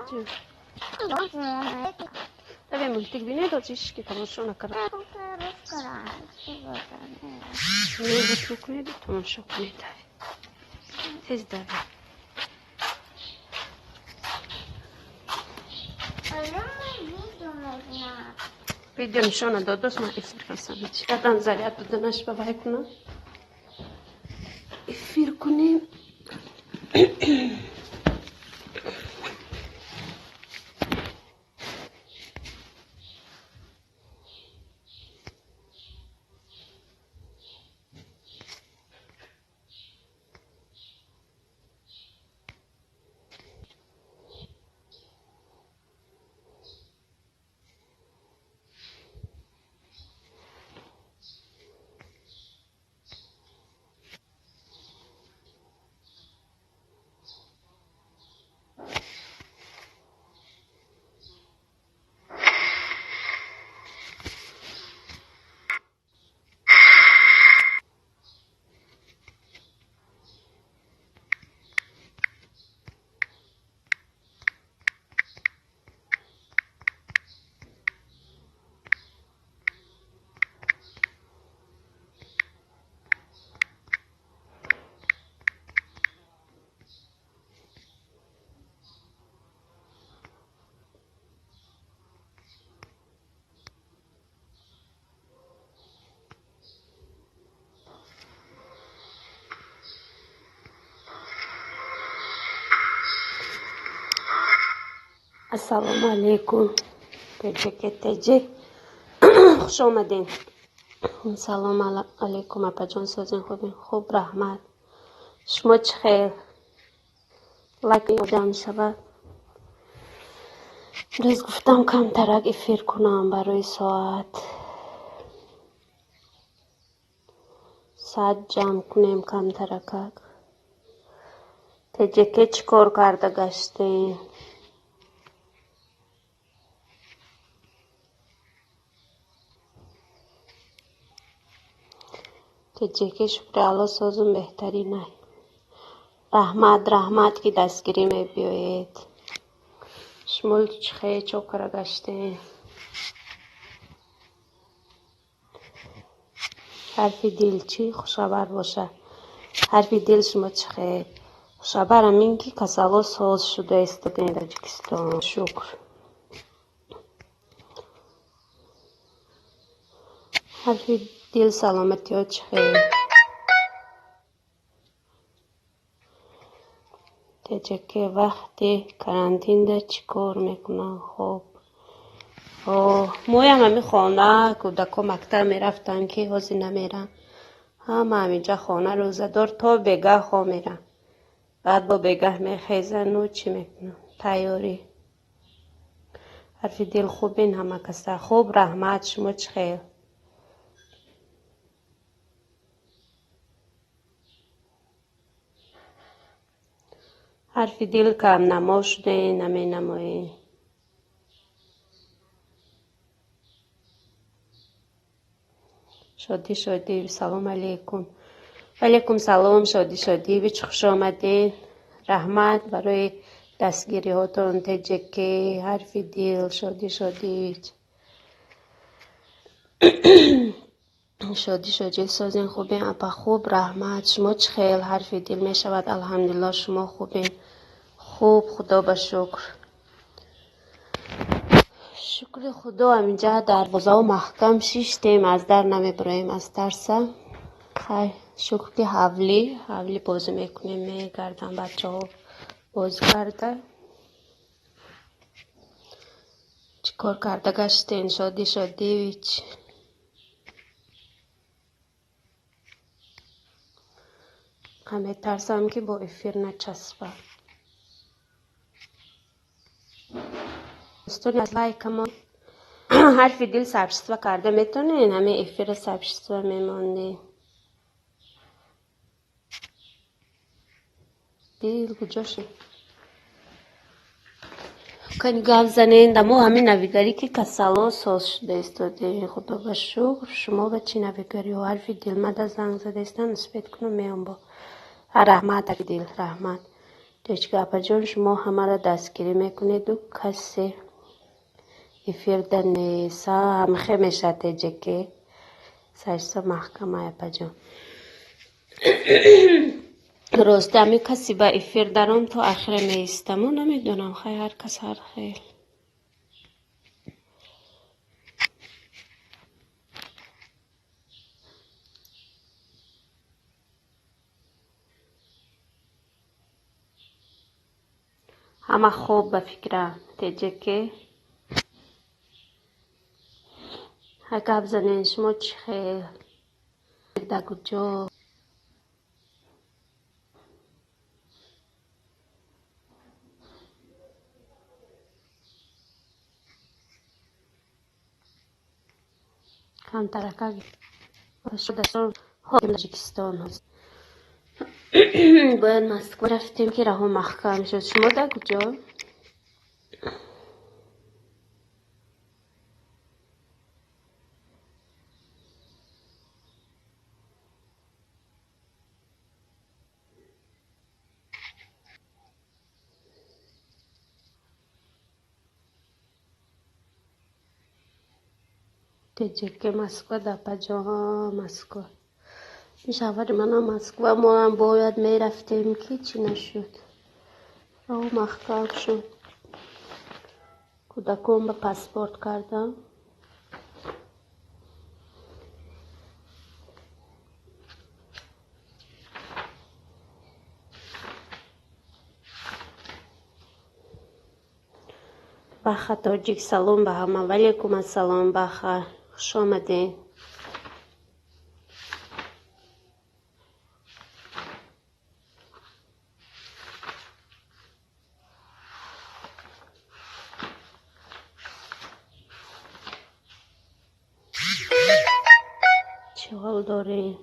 جون تبي ملتك بيني تو چیش که تماشا نکرد نه بس میکنی دو تماشا کنی تبی تیز دبی ویدیو نشانه داداست من افیر کنم یادم زریعت بدنش بابای کنم افیر کنیم السلام علیکم تجه خوش آمدین سلام علیکم اپا جان سازین خوبین خوب رحمت شما چه خیر لایک یادم شود روز گفتم کم ترک افیر کنم برای ساعت جمع کنیم کم ترکک تجه که چکار کرده گشتین تجه که شکر الله سازون بهترینه رحمت که دستگیری می بیایید شمول چخه چوکره گشته حرفی دل چی خوشبر باشه حرفی دل شما چخه خوشبرم این که کسالا ساز شده است در تاجیکستان شکر حرفی دل سلامتی ها چخه تجه که وقتی کرانتین ده چی کار میکنن خب مویم همی خانه کودکا مکتب میرفتن که حاضی نمیرن همه همینجا خانه روزدار تا بگه خواه میرن بعد با بگه میخیزن و چی میکنن تیاری حرفی دل خوب این همه کسا خوب رحمت شما چه خیر حرفی دل کم نما شده نمی نمایی شادی سلام علیکم علیکم سلام شادی بیچ خوش آمدین رحمت برای دستگیری هاتون تجکه حرفی دل شادی شادی سازین خوبین اپا خوب رحمت شما چه خیل حرفی دل می شود الحمدلله شما خوبین خوب خدا با شکر خدا همینجا دروازه و محکم شیشتیم از در نمی برایم از ترسه خیر شکر که حولی بازی میکنیم میگردن بچه ها بازی کرده چی کار کرده گشتین شادی ویچ همه ترسم که با افیر نچسبه استوری از لایک ما حرفی دل سبشتوه کرده میتونین همه افیر سبشتوه میمانده دل کجاشه کنی گاف زنین دمو همین نویگاری که کسالا ساز شده استاده خدا با شکر شما به چی نویگاری و حرفی دل مده زنگ زده استن نسبت کنم میام با رحمت دل رحمت گپا جان شما همه را دستگیری میکنید و کسی افیر نیست هم خیمشه تیجه که سرسا محکمه اپا جان رستمی کسی با افیر درام تو آخر میستمو نمیدونم خیلی هر کس هر خیل همه خوب به فکره تیجه که هکا بزنین شما چی خیل دگو جو کم ترکه شده سر ها تاجیکستان هست باید مسکو رفتیم که راه محکم شد شما در کجا؟ تجیک مسکو در پجا مسکو میشود من مسکو ما هم باید میرفتیم که چی نشد راه محکم شد کودکم به پاسپورت کردم بخا تاجیک سلام به همه ولیکم السلام بخا خوش آمدین چه حال داری؟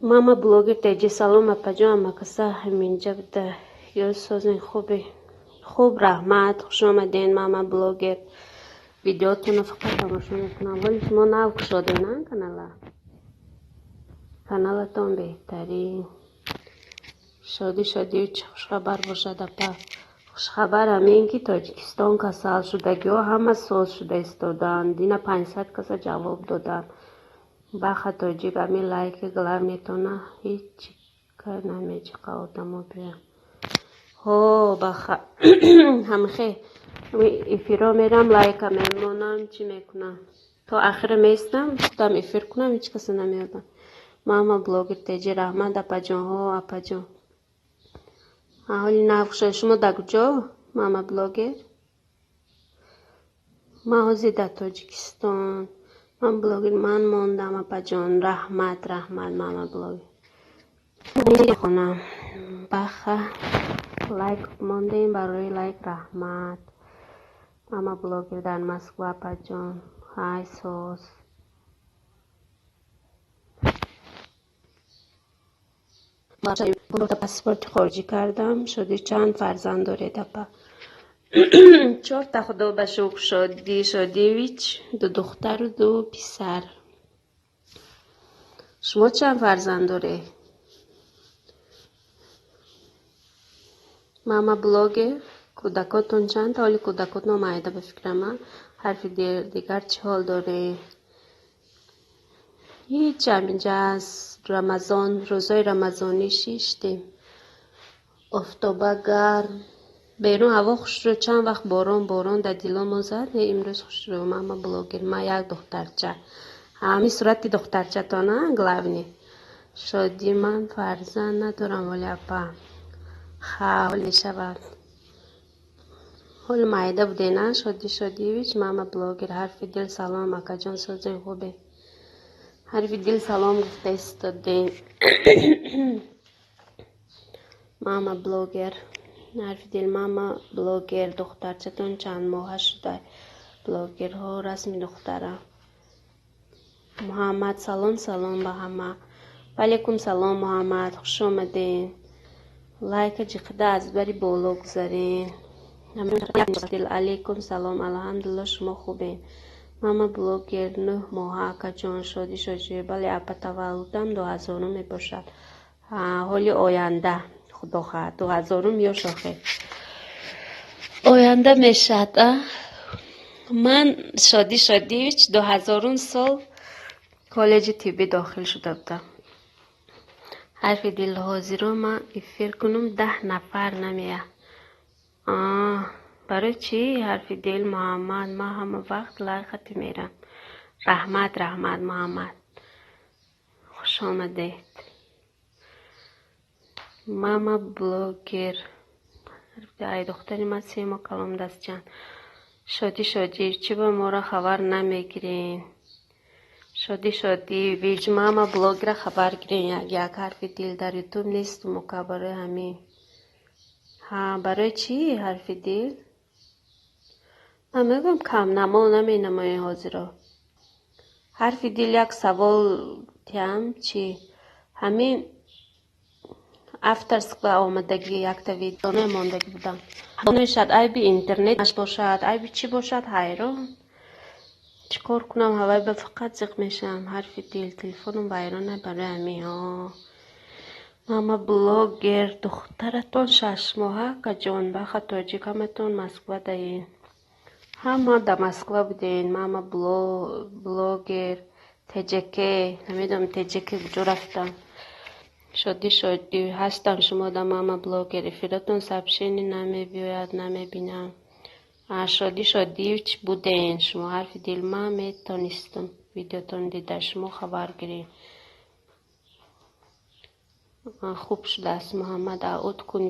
ماما بلوگر تیجی سلام اپا جان مکسا همینجا بده یا سازن خوب رحمت خوش آمدین ماما بلوگر ویدیوتون فقط تماشا میکنم ولی شما نو کشاده نه کانالتون بهترین شادی و چه خوشخبر باشد اپا خوشخبر همه این که تاجیکستان کسل شدگی ها همه سوز شده استادن دین 500 کسا جواب دادن بخا تاجیک همین لایک گلر میتونه هیچ کار نمیچه قوتمو بیرم هو بخا همخی افیرا میرم لایک میمونم چی میکنم تا آخر میستم خودم افیر کنم هیچ کسی نمیادم ماما بلوگر تیجی رحمت اپا جان هو اپا جان حالی نفشه شما در کجا ماما بلوگر ما هزی در تاجیکستان من بلوگر من موندم اپا جان رحمت ماما بلوگر خونم بخا لایک موندیم برای لایک رحمت ماما بلوگر در مسکو اپا جان های سوز با پاسپورت خارجی کردم شدی چند فرزند دارید اپا 4 تا خدا به شکر شادی ویچ 2 دختر و 2 پسر شما چند فرزند داری؟ ماما بلوگر کودکاتون چند تا حالی کودکات نمایده به فکر من حرف دیگر چه حال داره؟ هیچ همینجا از رمضان روزای رمضانی شیشتیم افتابه گرم بیرون هوا خوش رو چند وقت باران در دیلامو زد امروز خوش رو ماما بلوگر ما یک دخترچه همین صورتی دخترچه تا نه گلونی شادی من فرزند ندارم ولی اپا خواهلی شود حال مایده بوده نه شادی ویچ ماما بلوگر حرف دل سلام اکا جان سازن خوبه حرف دل سلام گفته استادین ماما بلوگر حرف دل ماما بلوگر دخترچتون چند ماه شده بلوگر ها رسمی دختره محمد سلام به همه ولیکم سلام محمد خوش آمدین لایک جقده از بری بالا گذارین علیکم سلام الحمدلله شما خوبین мама блогер 9 моҳа акаҷон шодӣ шудӣ. Бале апа таваллудам 2000 мебошад. ҳоли оянда худо хоҳад 2000 ё шохе оянда мешад. ман шодӣ 2000 сол коллеҷи тиббӣ дохил шуда будам. ҳарфи дил ҳозиро ман эфир кунум 10 нафар намея. барои чӣ ҳарфи дил Муҳаммад? ман ҳама вақт лайқати мерам. раҳмат Муҳаммад, хуш омадед. мама блогер. ай духтари ман Сема калом дастҷан. шодӣ чӣ ба моро хабар намегирин? шодӣ виҷ мама блогера хабар гирин. як ҳарфи дил дар ютуб нест мука барои ҳамин. барои чӣ ҳарфи дил? ман мегӯям кам намол наменамои ҳозиро. ҳарфи дил як савол тиям чӣ ҳамин авторсква омадагӣ якта видео намондагӣ будам. мешад айби интернет бошад, айби чӣ бошад, ҳайрон. چی کار کنم هوای به فقط زیق میشم. حرف دل تلفنم ویرانه برای همین ماما بلاگر دخترتون 6 ماهه که جان بخ تاجیکمتون مسکو دهین. همه در مسکو بودین. ماما بلاگر تجکه نمیدونم تجکه کجا رفتم. شادی هستم شما در ماما بلاگر افیراتون سبشینی نمیبیاید نمیبینم. شادی بودین شما حرف دل من میتونستم ویدیوتون دیده شما خبر گیرین. خوب شده است محمد عود کنید.